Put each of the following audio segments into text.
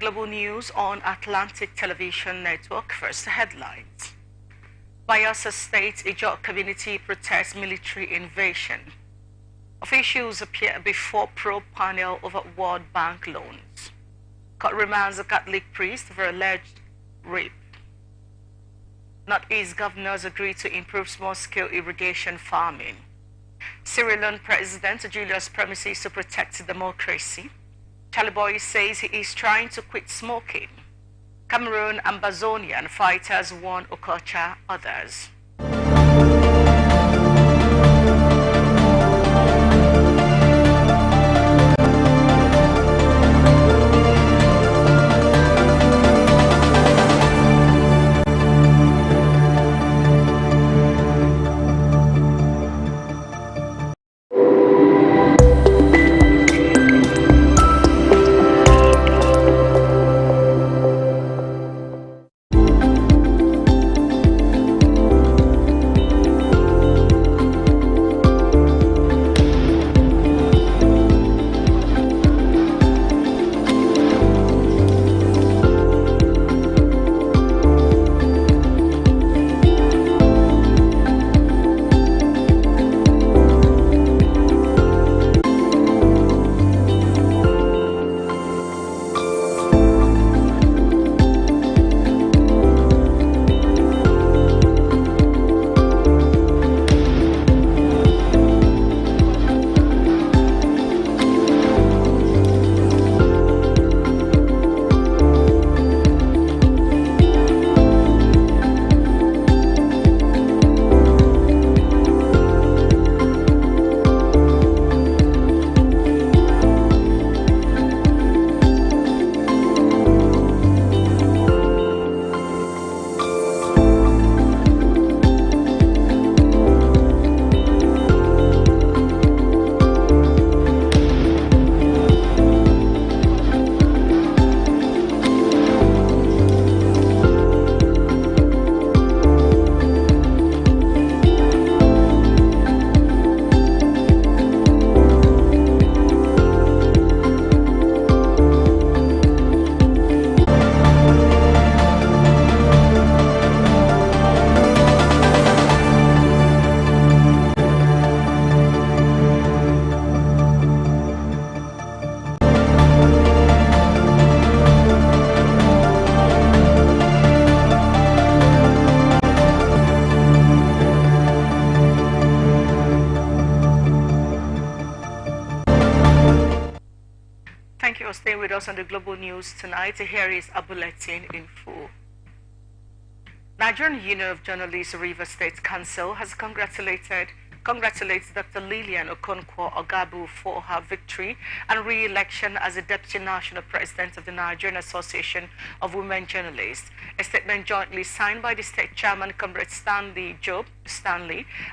global news on Atlantic Television Network. First headlines. Bayelsa State Ijaw community protests military invasion. Officials appear before probe panel over World Bank loans. Court remands a Catholic priest for alleged rape. Northeast governors agree to improve small-scale irrigation farming. Sierra Leone President Julius promises to protect democracy. Charlie Boy says he is trying to quit smoking. Cameroon Ambazonian fighters warn Okocha others. Thank you for staying with us on the global news tonight. Here is a bulletin in full. Nigerian Union of Journalists Rivers State Council has congratulates Dr. Lillian Okonkwo-Ogabu for her victory and re-election as the Deputy National President of the Nigerian Association of Women Journalists. A statement jointly signed by the State Chairman, Comrade Stanley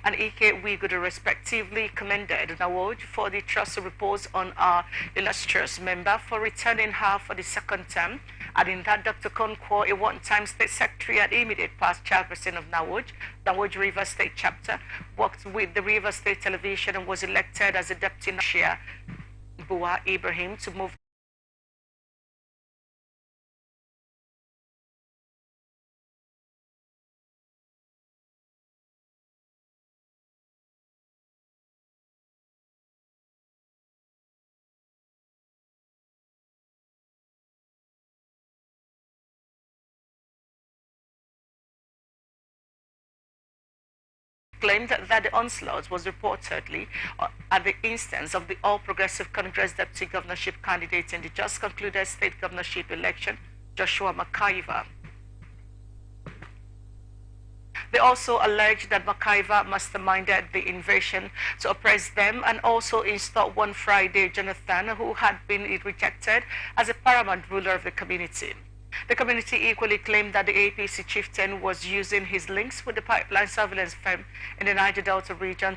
and Ike Wigudu respectively commended Nawoj for the trust reposed on our illustrious member for returning her for the second term, adding that Dr. Okonkwo, a one-time State Secretary and immediate past chairperson of Nawoj Rivers State Chapter, worked with the Rivers State Television and was elected as the Deputy National Bua Ibrahim to move claimed that the onslaught was reportedly at the instance of the All Progressive Congress deputy governorship candidate in the just concluded state governorship election, Joshua McIver. They also alleged that McIver masterminded the invasion to oppress them and also install one Friday Jonathan, who had been rejected as a paramount ruler of the community. The community equally claimed that the APC chieftain was using his links with the pipeline surveillance firm in the Niger Delta region,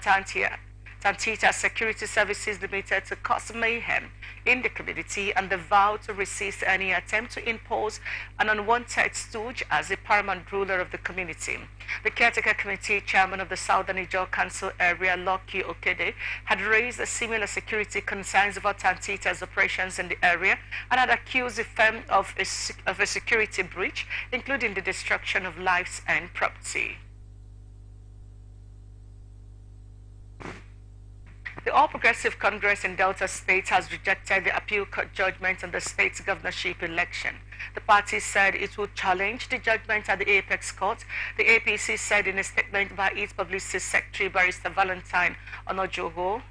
Tantita Security Services Limited to cause mayhem in the community, and they vow to resist any attempt to impose an unwanted stooge as the paramount ruler of the community. The caretaker committee chairman of the Southern Ijaw Council area, Lucky Okede, had raised a similar security concerns about Tantita's operations in the area and had accused the firm of a security breach, including the destruction of lives and property. The All Progressive Congress in Delta State has rejected the appeal court judgment on the state's governorship election. The party said it would challenge the judgment at the Apex Court. The APC said in a statement by its publicity secretary, Barrister Valentine Onojogo,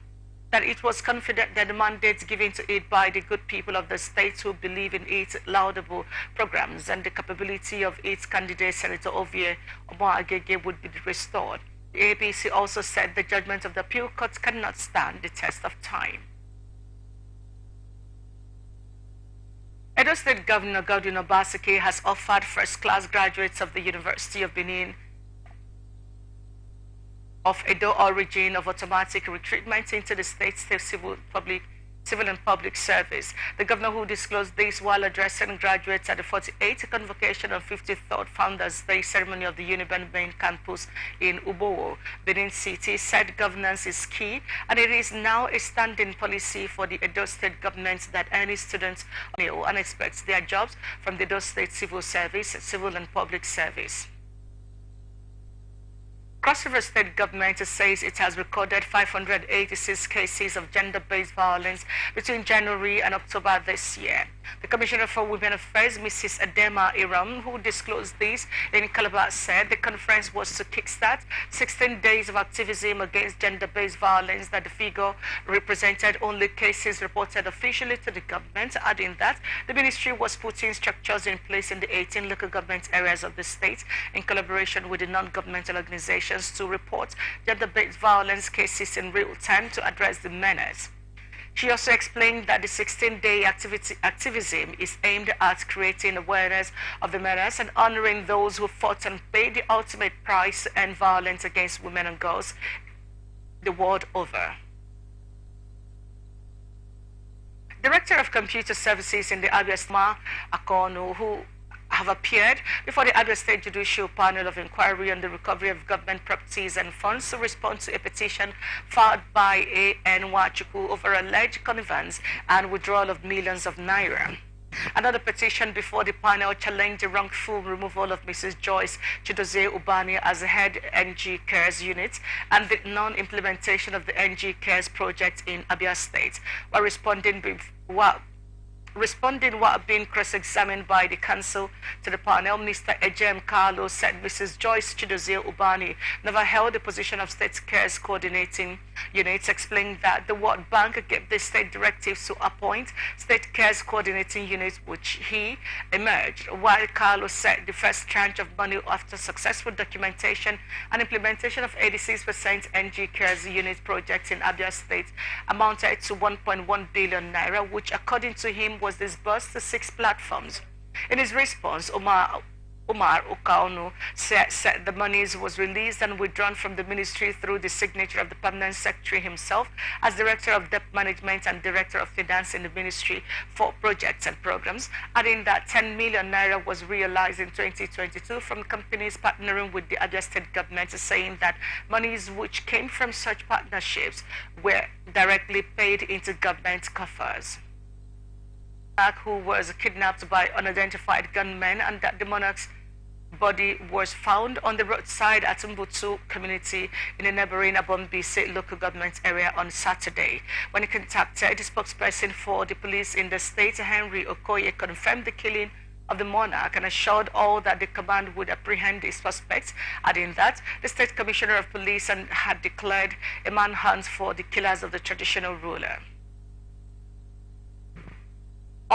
that it was confident that the mandates given to it by the good people of the state who believe in its laudable programs and the capability of its candidate, Senator Ovie Omoagege, would be restored. The APC also said the judgment of the appeal court cannot stand the test of time. Edo State Governor Godwin Obaseki has offered first-class graduates of the University of Benin of Edo origin of automatic recruitment into the state's civil and public service. The governor, who disclosed this while addressing graduates at the 48th convocation of 53rd Founders Day ceremony of the Uniben main campus in Ubowo, Benin City, said governance is key and it is now a standing policy for the Edo State government that any student knew and expects their jobs from the Edo State civil service, civil and public service. Cross River State government says it has recorded 586 cases of gender-based violence between January and October this year. The Commissioner for Women Affairs, Mrs. Adema Iram, who disclosed this in Calabar, said the conference was to kickstart 16 days of activism against gender-based violence, that the figure represented only cases reported officially to the government, adding that the ministry was putting structures in place in the 18 local government areas of the state in collaboration with the non-governmental organizations to report gender-based violence cases in real time to address the menace. She also explained that the 16-day activism is aimed at creating awareness of the menace and honoring those who fought and paid the ultimate price to end violence against women and girls the world over. Director of Computer Services in the Abia State, Akono, who have appeared before the Abia State Judicial Panel of Inquiry on the recovery of government properties and funds to respond to a petition filed by A.N. Wachuku over alleged connivance and withdrawal of millions of naira. Another petition before the panel challenged the wrongful removal of Mrs. Joyce Chidozie Ubani as the head NG Cares unit and the non-implementation of the NG Cares project in Abia State. While responding while being cross-examined by the council to the panel, Mr. Ejem Carlo said Mrs. Joyce Chidozie Ubani never held the position of State Cares Coordinating Unit, explaining that the World Bank gave the state directives to appoint State Cares Coordinating Units, which he emerged, while Carlo said the first tranche of money after successful documentation and implementation of 86% NG Cares Unit projects in Abia State amounted to 1.1 billion naira, which according to him was disbursed to 6 platforms. In his response, Umar Okaonu said the monies was released and withdrawn from the ministry through the signature of the permanent secretary himself as Director of Debt Management and Director of Finance in the ministry for projects and programs, adding that 10 million naira was realized in 2022 from companies partnering with the Abia State government, saying that monies which came from such partnerships were directly paid into government coffers. Who was kidnapped by unidentified gunmen, and that the monarch's body was found on the roadside at Mbutu community in the neighboring Abombise local government area on Saturday. When he contacted the spokesperson for the police in the state, Henry Okoye confirmed the killing of the monarch and assured all that the command would apprehend the suspects, adding that the State Commissioner of Police had declared a manhunt for the killers of the traditional ruler.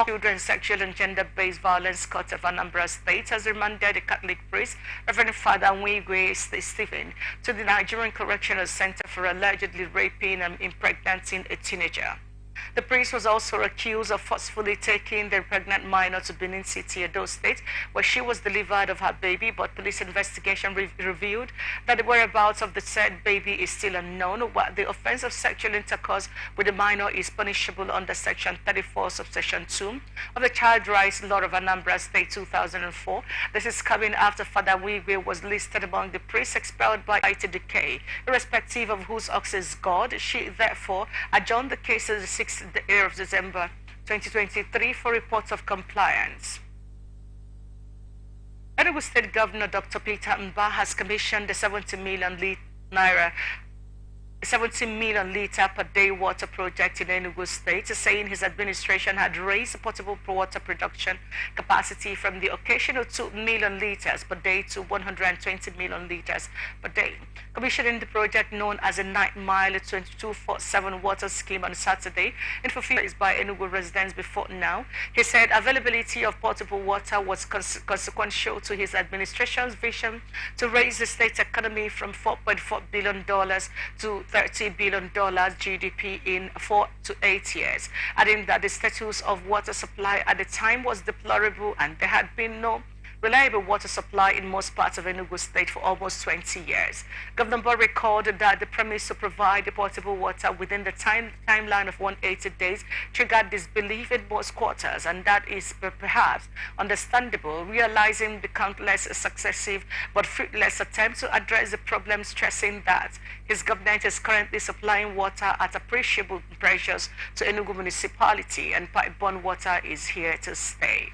Children Sexual and Gender-Based Violence Court of Anambra State has remanded the Catholic priest, Reverend Father Nwigwe Stephen, to the Nigerian Correctional Center for allegedly raping and impregnating a teenager. The priest was also accused of forcefully taking the pregnant minor to Benin City, Edo State, where she was delivered of her baby, but police investigation revealed that the whereabouts of the said baby is still unknown, while the offense of sexual intercourse with a minor is punishable under Section 34, subsection 2 of the Child Rights Law of Anambra State 2004. This is coming after Father Wigwe was listed among the priests expelled by IT decay. Irrespective of whose ox is God, she therefore adjourned the case to the 6th day of December 2023 for reports of compliance. Enugu State Governor Dr. Peter Mba has commissioned the 70 million litre per day water project in Enugu State, saying his administration had raised potable water production capacity from the occasional 2 million litres per day to 120 million litres per day. Commissioning the project known as a 9-mile 2247 water scheme on Saturday in fulfillment by Enugu residents before now. He said availability of potable water was consequential to his administration's vision to raise the state economy from $4.4 billion to $30 billion GDP in 4 to 8 years, adding that the status of water supply at the time was deplorable and there had been no reliable water supply in most parts of Enugu State for almost 20 years. Governor Bo recalled that the premise to provide the potable water within the timeline of 180 days triggered disbelief in most quarters, and that is perhaps understandable, realizing the countless successive but fruitless attempts to address the problem, stressing that his government is currently supplying water at appreciable pressures to Enugu municipality, and pipe-borne water is here to stay.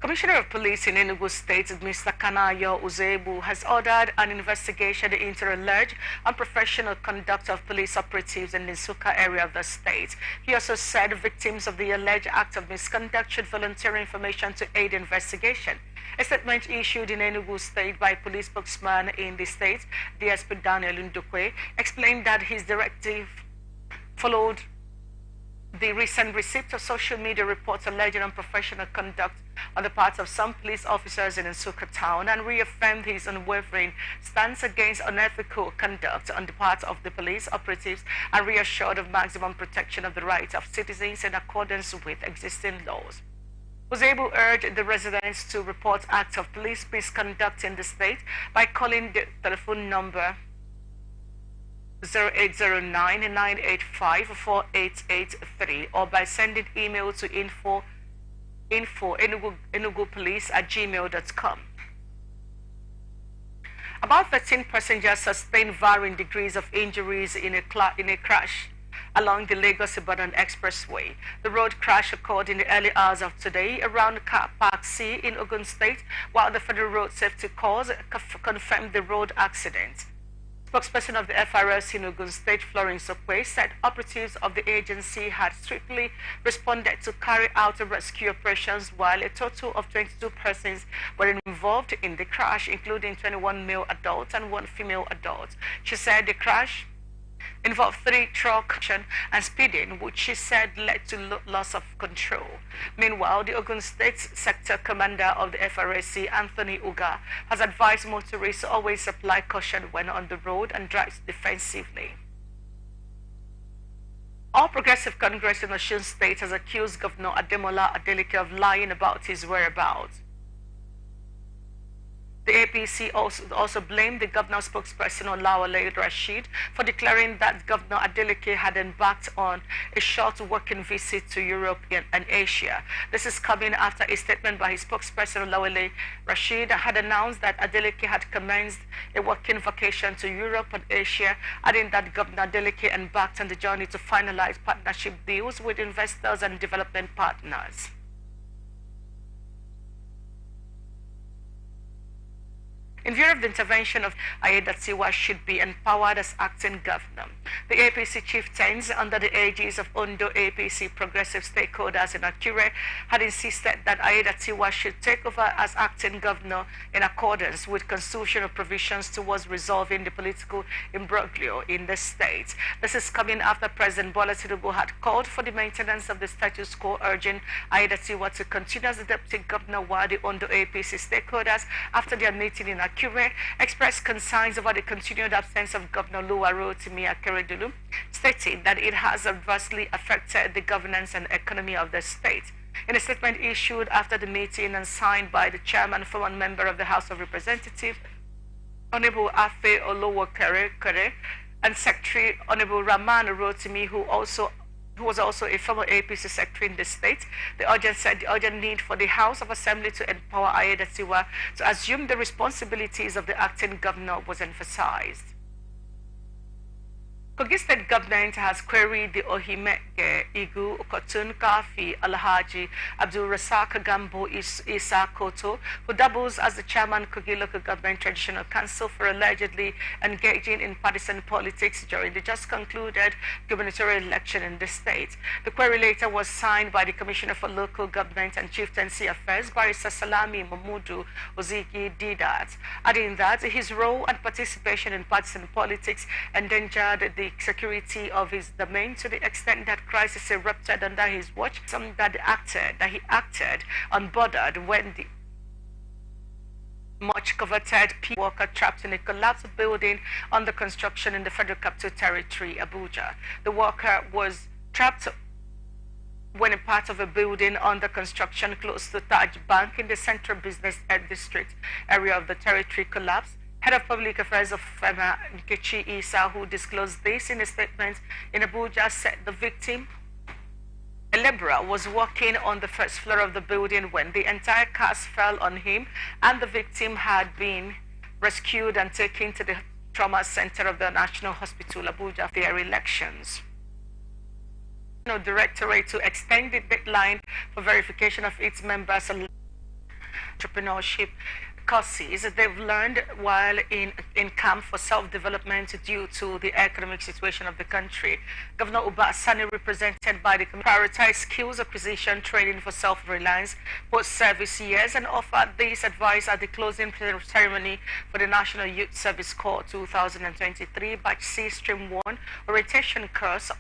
Commissioner of Police in Enugu State, Mr. Kanayo Uzebu, has ordered an investigation into alleged unprofessional conduct of police operatives in the Nsukka area of the state. He also said victims of the alleged act of misconduct should volunteer information to aid investigation. A statement issued in Enugu State by police spokesman in the state, DSP Daniel Ndukwe, explained that his directive followed the recent receipt of social media reports alleging unprofessional conduct on the part of some police officers in Nsukka town, and reaffirmed his unwavering stance against unethical conduct on the part of the police operatives, and reassured of maximum protection of the rights of citizens in accordance with existing laws. Uzebu urged the residents to report acts of police misconduct in the state by calling the telephone number 0809-985-4883 or by sending email to info enugupolice@gmail.com. About 13 passengers sustained varying degrees of injuries in a crash along the Lagos-Ibadan Expressway. The road crash occurred in the early hours of today around Car Park C in Ogun State, while the Federal Road Safety Corps confirmed the road accident. Spokesperson of the FRS in Ogun State, Florence Okwe, said operatives of the agency had swiftly responded to carry out rescue operations, while a total of 22 persons were involved in the crash, including 21 male adults and 1 female adult. She said the crash involved 3 truck and speeding, which she said led to loss of control. Meanwhile, the Ogun State Sector Commander of the FRSC, Anthony Uga, has advised motorists to always apply caution when on the road and drive defensively. All Progressive Congress in Osun State has accused Governor Ademola Adeleke of lying about his whereabouts. The APC also blamed the governor's spokesperson Olawale Rashid for declaring that Governor Adeleke had embarked on a short working visit to Europe and Asia. This is coming after a statement by his spokesperson Olawale Rashid had announced that Adeleke had commenced a working vacation to Europe and Asia, adding that Governor Adeleke embarked on the journey to finalize partnership deals with investors and development partners. In view of the intervention of Aiyedatiwa should be empowered as acting governor. The APC chieftains under the aegis of Ondo APC progressive stakeholders in Akure had insisted that Aiyedatiwa should take over as acting governor in accordance with constitutional provisions towards resolving the political imbroglio in the state. This is coming after President Bola Tinubu had called for the maintenance of the status quo, urging Aiyedatiwa to continue as the deputy governor, while the Ondo APC stakeholders, after their meeting in Akure, Akure expressed concerns over the continued absence of Governor Rotimi Akeredolu, stating that it has adversely affected the governance and economy of the state. In a statement issued after the meeting and signed by the chairman, former member of the House of Representatives, Honorable Afe Olowo Kere, and Secretary Honorable Rahman Rotimi, who was also a former APC secretary in the state, the urgent need for the House of Assembly to empower Ayedatiwa to assume the responsibilities of the acting governor was emphasized. Kogi State government has queried the Ohimege Igu Okotun Kafi Alhaji Abdul Rasak Gambo Isa Koto, who doubles as the chairman Kogi Local Government Traditional Council, for allegedly engaging in partisan politics during the just concluded gubernatorial election in the state. The query later was signed by the Commissioner for Local Government and Chieftaincy Affairs, Barrister Salami Mamudu Ozigi Didat, adding that his role and participation in partisan politics endangered the security of his domain to the extent that crisis erupted under his watch. Something that he acted unbothered when the much coveted worker trapped in a collapsed building under construction in the Federal Capital Territory, Abuja. The worker was trapped when a part of a building under construction close to Taj Bank in the Central Business District area of the territory collapsed. Head of Public Affairs of FEMA, Nkechi Isa, who disclosed this in a statement in Abuja, said the victim, a laborer, was walking on the first floor of the building when the entire cast fell on him, and the victim had been rescued and taken to the trauma center of the National Hospital, Abuja, for their elections. Directorate to extend the deadline for verification of its members' entrepreneurship courses they've learned while in camp for self-development due to the economic situation of the country. Governor Uba Sani, represented by the prioritized skills acquisition training for self-reliance post-service years, and offered this advice at the closing ceremony for the National Youth Service Corps 2023 Batch C Stream 1 orientation course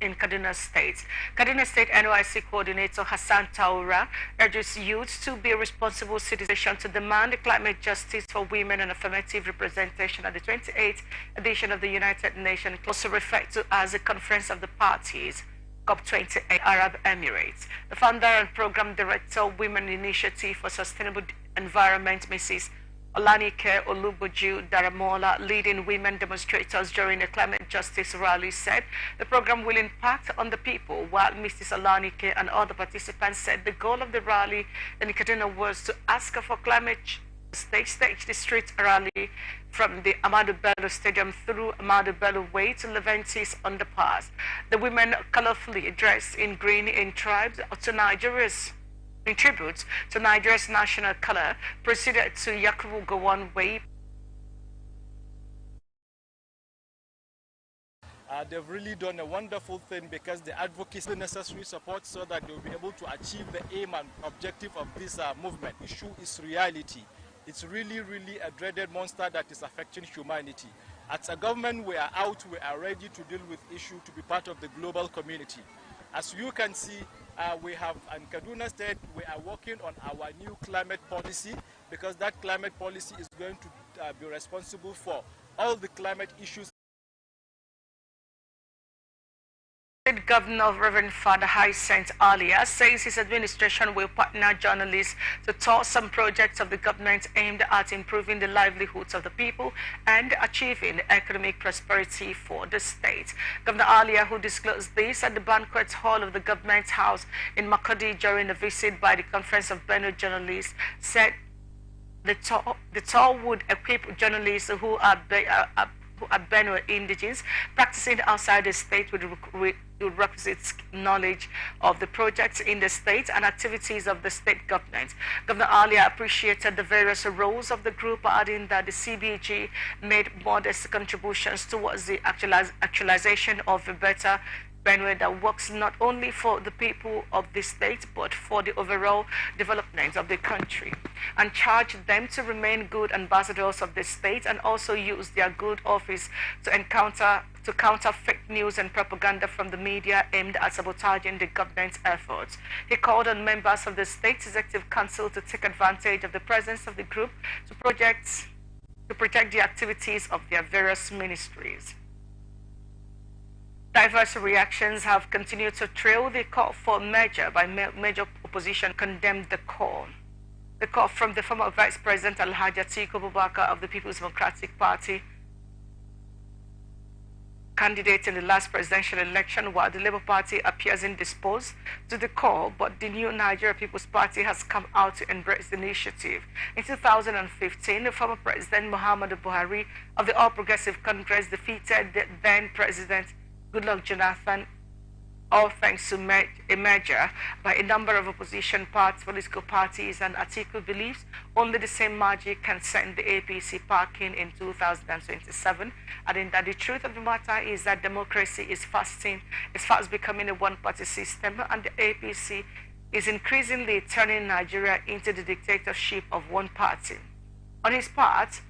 in Kaduna State. Kaduna State NYC Coordinator Hassan Taura urges youth to be responsible citizens to demand climate justice for women and affirmative representation at the 28th edition of the United Nations, also referred to as the Conference of the Parties, COP28 Arab Emirates. The founder and program director of Women Initiative for Sustainable Environment, Mrs. Olanike Oluboju Daramola, leading women demonstrators during a climate justice rally, said the program will impact on the people, while Mrs. Olanike and other participants said the goal of the rally in Kaduna was to ask for climate stage the street rally from the Ahmadu Bello Stadium through Ahmadu Bello Way to Leventis Underpass. The women, colorfully dressed in green in tribes to Nigeria's in tribute to Nigeria's national color, proceeded to Yakubu Gowon Way. They've really done a wonderful thing because they advocate the necessary support so that they'll be able to achieve the aim and objective of this movement. The issue is reality. It's really, really a dreaded monster that is affecting humanity. As a government, we are out, we are ready to deal with issue, to be part of the global community. As you can see, we have in Kaduna State, we are working on our new climate policy, because that climate policy is going to be responsible for all the climate issues. Governor Reverend Father Hyacinth Alia says his administration will partner journalists to tour some projects of the government aimed at improving the livelihoods of the people and achieving economic prosperity for the state. Governor Alia, who disclosed this at the banquet hall of the government house in Makodi during a visit by the Conference of Benue journalists, said the tour would equip journalists who are Benue indigenes practicing outside the state with requisite knowledge of the projects in the state and activities of the state government. Governor Alia appreciated the various roles of the group, adding that the CBG made modest contributions towards the actualization of a better Benue that works not only for the people of the state but for the overall development of the country, and charged them to remain good ambassadors of the state and also use their good office to counter fake news and propaganda from the media aimed at sabotaging the government's efforts. He called on members of the State Executive Council to take advantage of the presence of the group to projects to protect the activities of their various ministries. Diverse reactions have continued to trail the call for merger by major opposition condemned the call. The call from the former Vice President Alhaji Atiku Abubakar of the People's Democratic Party, candidate in the last presidential election, while the Labour Party appears indisposed to the call, but the new Nigeria People's Party has come out to embrace the initiative. In 2015, the former President Muhammadu Buhari of the All Progressive Congress defeated the then President Goodluck Jonathan, all thanks to a merger by a number of opposition political parties, and Atiku believes only the same magic can send the APC packing in 2027, adding that the truth of the matter is that democracy is fast becoming a one-party system, and the APC is increasingly turning Nigeria into the dictatorship of one party. On his part,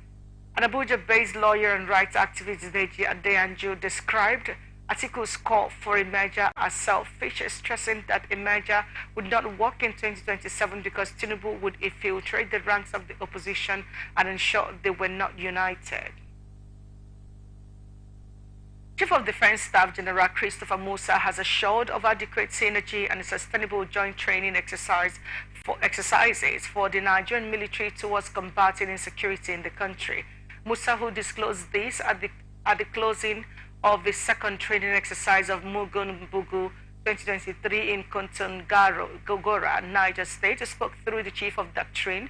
an Abuja-based lawyer and rights activist Deji Adeyanju described Atiku's call for a merger as selfish, stressing that a merger would not work in 2027 because Tinubu would infiltrate the ranks of the opposition and ensure they were not united. Chief of Defense Staff General Christopher Musa has assured of adequate synergy and sustainable joint training exercises for the Nigerian military towards combating insecurity in the country. Musa, who disclosed this at the closing of the second training exercise of Mugun Bugu 2023 in Gogora, Niger State, spoke through the Chief of Doctrine,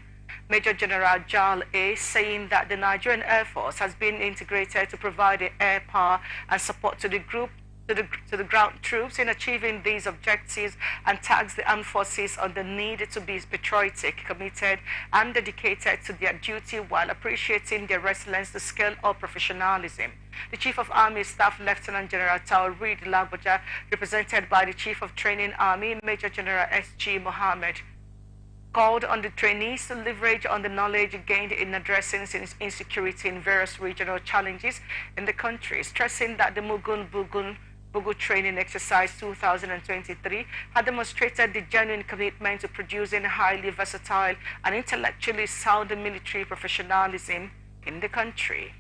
Major General Jal A, saying that the Nigerian Air Force has been integrated to provide the air power and support to the ground troops in achieving these objectives, and tags the armed forces on the need to be patriotic, committed, and dedicated to their duty while appreciating their resilience to scale up professionalism. The Chief of Army Staff, Lieutenant General Taoreed Lagbaja, represented by the Chief of Training Army, Major General S.G. Mohammed, called on the trainees to leverage on the knowledge gained in addressing insecurity in various regional challenges in the country, stressing that the Mugun Bugu Training Exercise 2023 had demonstrated the genuine commitment to producing highly versatile and intellectually sound military professionalism in the country.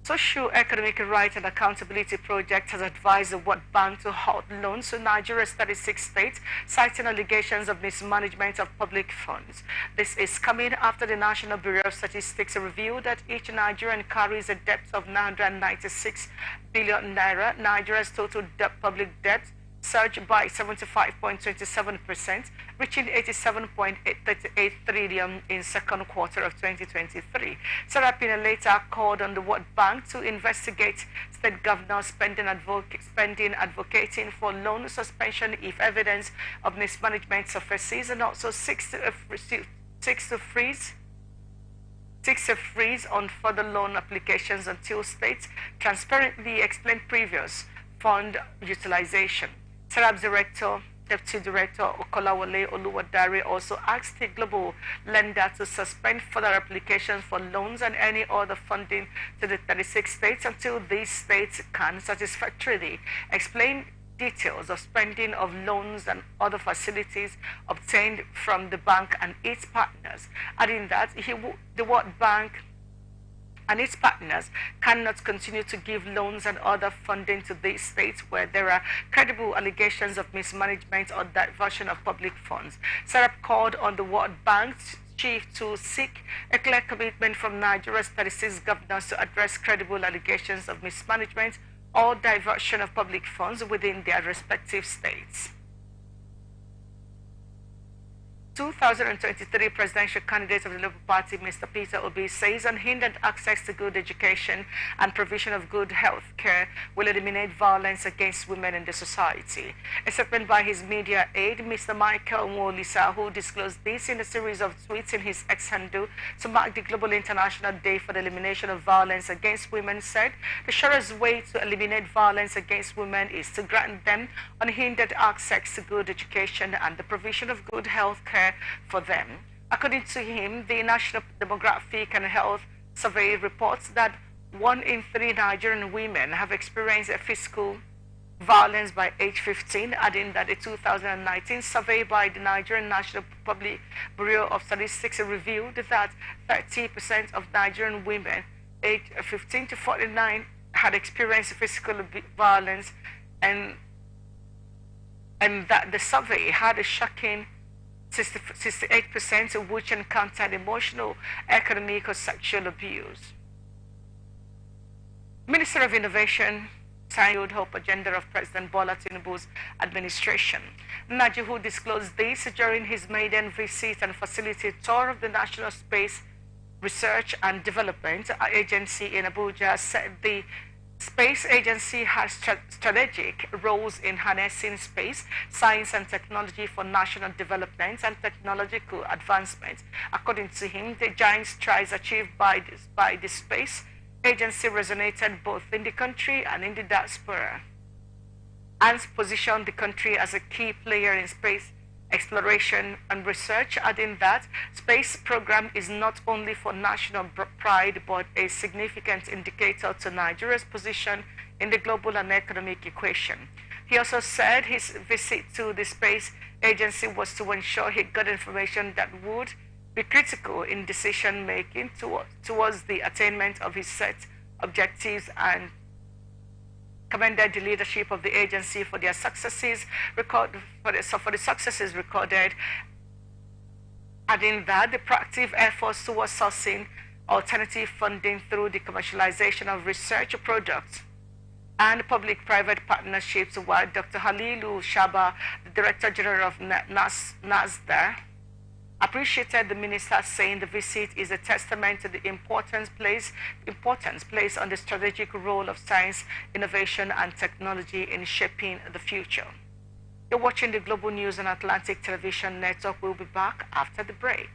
Socio-Economic Rights and Accountability Project has advised the World Bank to halt loans to Nigeria's 36 states, citing allegations of mismanagement of public funds. This is coming after the National Bureau of Statistics revealed that each Nigerian carries a debt of 996 billion naira. Nigeria's total public debt surged by 75.27%, reaching 87.38 trillion in second quarter of 2023. Sarapina later called on the World Bank to investigate state governors spending advocating for loan suspension if evidence of mismanagement surfaces, and also seeks to freeze on further loan applications until states transparently explain previous fund utilization. SARAB's Deputy Director Okolawole Oluwadare also asked the global lender to suspend further applications for loans and any other funding to the 36 states until these states can satisfactorily explain details of spending of loans and other facilities obtained from the bank and its partners, adding that the World Bank and its partners cannot continue to give loans and other funding to these states where there are credible allegations of mismanagement or diversion of public funds. Sarap called on the World Bank's chief to seek a clear commitment from Nigeria's 36 governors to address credible allegations of mismanagement or diversion of public funds within their respective states. 2023 presidential candidate of the Labour Party, Mr. Peter Obi, says unhindered access to good education and provision of good health care will eliminate violence against women in the society. A statement by his media aide, Mr. Michael Mwolisa, who disclosed this in a series of tweets in his ex-handle to mark the Global International Day for the Elimination of Violence Against Women, said the surest way to eliminate violence against women is to grant them unhindered access to good education and the provision of good health care for them. According to him, the National Demographic and Health Survey reports that 1 in 3 Nigerian women have experienced a physical violence by age 15, adding that a 2019 survey by the Nigerian National Public Bureau of Statistics revealed that 30% of Nigerian women aged 15 to 49 had experienced physical violence, and that the survey had a shocking 68% of which encountered emotional, economic, or sexual abuse. Minister of Innovation signed hope agenda of President Bola Tinubu's administration. Najihu disclosed this during his maiden visit and facility tour of the National Space Research and Development Agency in Abuja. Said the Space Agency has strategic roles in harnessing space, science and technology for national development and technological advancement. According to him, the giant strides achieved by the Space Agency resonated both in the country and in the diaspora, and positioned the country as a key player in space exploration and research, adding that space program is not only for national pride but a significant indicator to Nigeria's position in the global and economic equation. He also said his visit to the Space Agency was to ensure he got information that would be critical in decision making towards the attainment of his set objectives, and commended the leadership of the agency for their successes recorded, adding that the proactive efforts towards sourcing alternative funding through the commercialization of research products and public-private partnerships, while Dr. Halilu Shaba, the Director General of NASDA, appreciated the minister, saying the visit is a testament to the importance placed on the strategic role of science, innovation, and technology in shaping the future. You're watching the Global News on Atlantic Television Network. We'll be back after the break.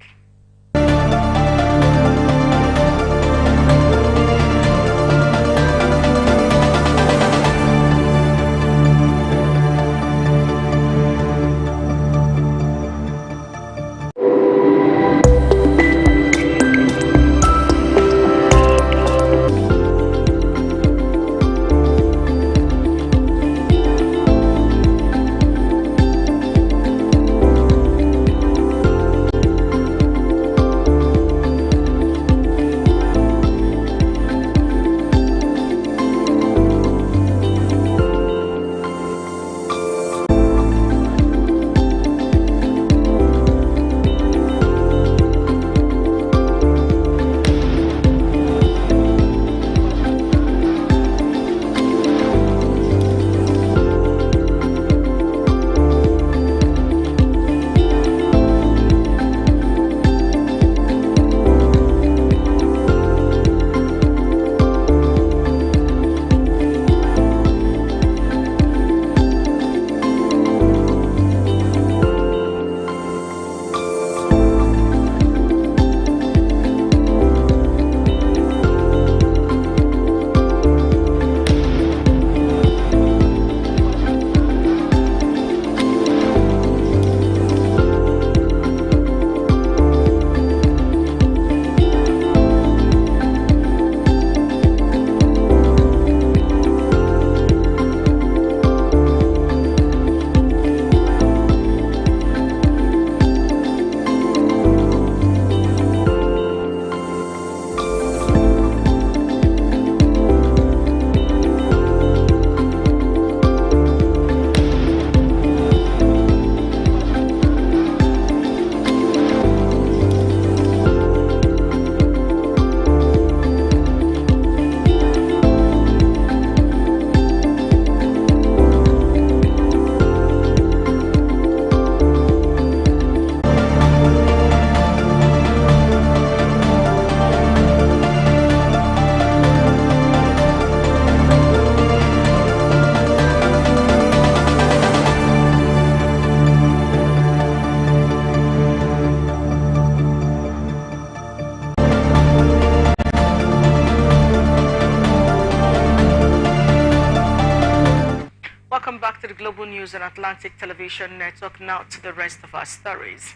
Welcome back to the Global News and Atlantic Television Network. Now to the rest of our stories.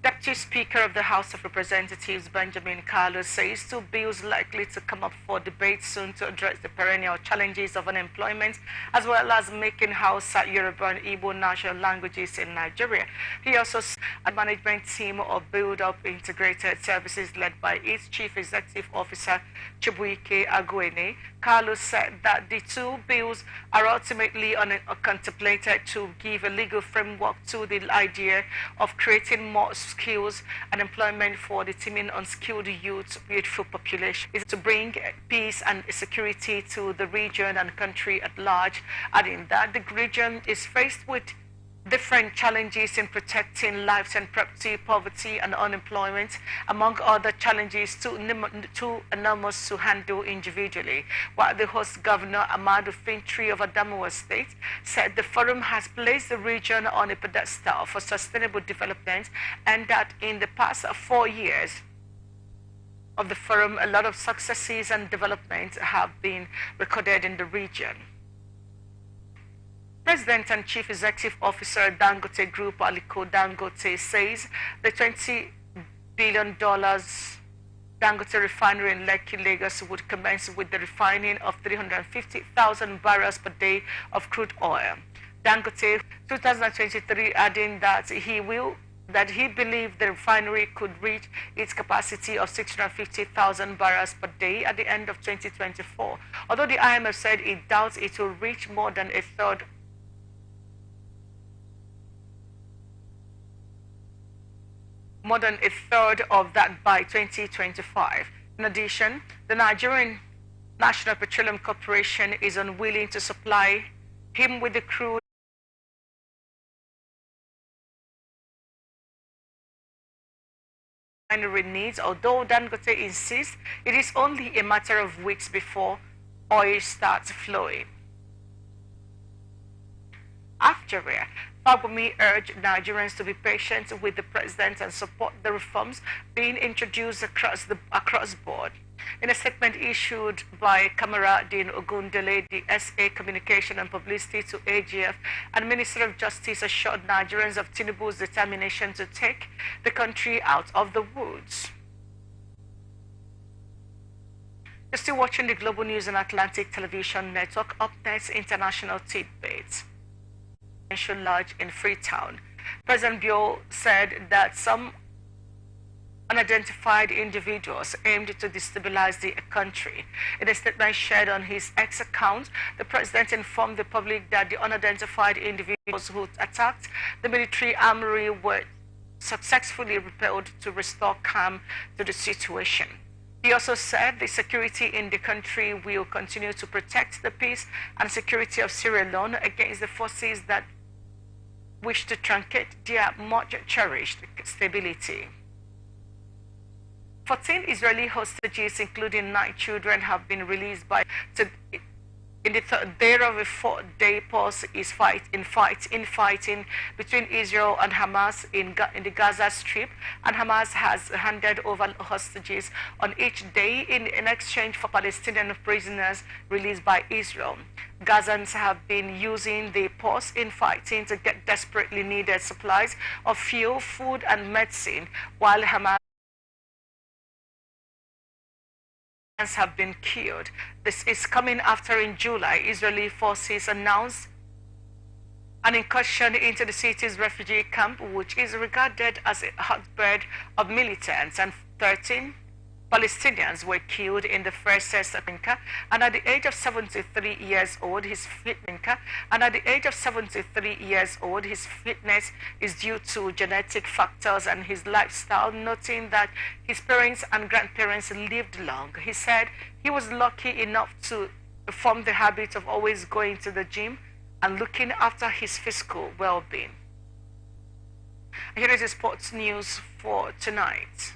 Deputy Speaker of the House of Representatives Benjamin Kalu says two bills likely to come up for debate soon to address the perennial challenges of unemployment as well as making Hausa, Yoruba and Igbo national languages in Nigeria. He also said a management team of Build Up Integrated Services led by its Chief Executive Officer Chibuike Agwene. Kalu said that the two bills are ultimately contemplated to give a legal framework to the idea of creating more skills and employment for the teeming unskilled youthful population, is to bring peace and security to the region and country at large, adding that the region is faced with different challenges in protecting lives and property, poverty and unemployment, among other challenges too enormous to handle individually. While the host governor, Amadu Fintri of Adamawa State, said the forum has placed the region on a pedestal for sustainable development and that in the past 4 years of the forum, a lot of successes and developments have been recorded in the region. President and Chief Executive Officer Dangote Group Aliko Dangote says the $20 billion Dangote refinery in Lekki, Lagos would commence with the refining of 350,000 barrels per day of crude oil. Dangote 2023 adding that he believed the refinery could reach its capacity of 650,000 barrels per day at the end of 2024. Although the IMF said it doubts it will reach more than a third of that by 2025. In addition, the Nigerian National Petroleum Corporation is unwilling to supply him with the crude refinery needs, although Dangote insists it is only a matter of weeks before oil starts flowing. After Fabumi urged Nigerians to be patient with the president and support the reforms being introduced across board. In a statement issued by Kamaradin Ogundele, the SA Communication and Publicity to AGF and Minister of Justice assured Nigerians of Tinubu's determination to take the country out of the woods. You're still watching the Global News and Atlantic Television Network. Up next, international tidbits. Lodge in Freetown. President Bio said that some unidentified individuals aimed to destabilize the country. In a statement shared on his X account, the president informed the public that the unidentified individuals who attacked the military armory were successfully repelled to restore calm to the situation. He also said the security in the country will continue to protect the peace and security of Sierra Leone against the forces that wish to truncate their much cherished stability. 14 Israeli hostages, including 9 children, have been released in the third day of a 4-day pause in fighting between Israel and Hamas in the Gaza Strip, and Hamas has handed over hostages on each day in exchange for Palestinian prisoners released by Israel. Gazans have been using the pause in fighting to get desperately needed supplies of fuel, food, and medicine, while Hamas have been killed. This is coming after in July, Israeli forces announced an incursion into the city's refugee camp, which is regarded as a hotbed of militants, and 13 Palestinians were killed in the first Minka, and at the age of 73 years old, his fitness is due to genetic factors and his lifestyle, noting that his parents and grandparents lived long. He said he was lucky enough to form the habit of always going to the gym and looking after his physical well-being. Here is the sports news for tonight.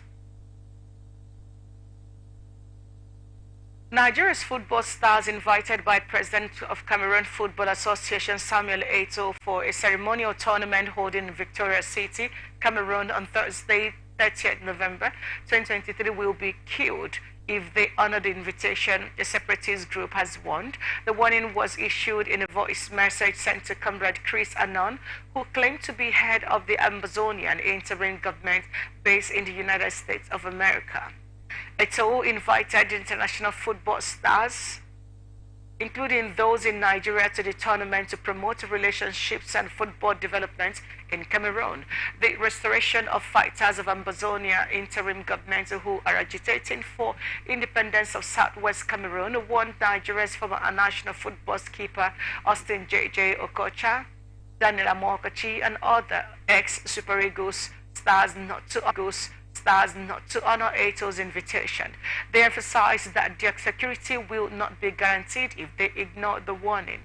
Nigeria's football stars invited by President of Cameroon Football Association Samuel Eto'o for a ceremonial tournament held in Victoria City, Cameroon on Thursday, 30th November 2023 will be killed if they honor the invitation the separatist group has warned. The warning was issued in a voice message sent to Comrade Chris Anon, who claimed to be head of the Amazonian interim government based in the United States of America. Eto'o invited international football stars, including those in Nigeria, to the tournament to promote relationships and football development in Cameroon. The restoration of fighters of Amazonia interim government who are agitating for independence of southwest Cameroon warned Nigeria's former national football skipper Austin J.J. Okocha, Daniel Amokachi, and other ex-Super Eagles stars not to honor Eto's invitation. They emphasized that their security will not be guaranteed if they ignore the warning.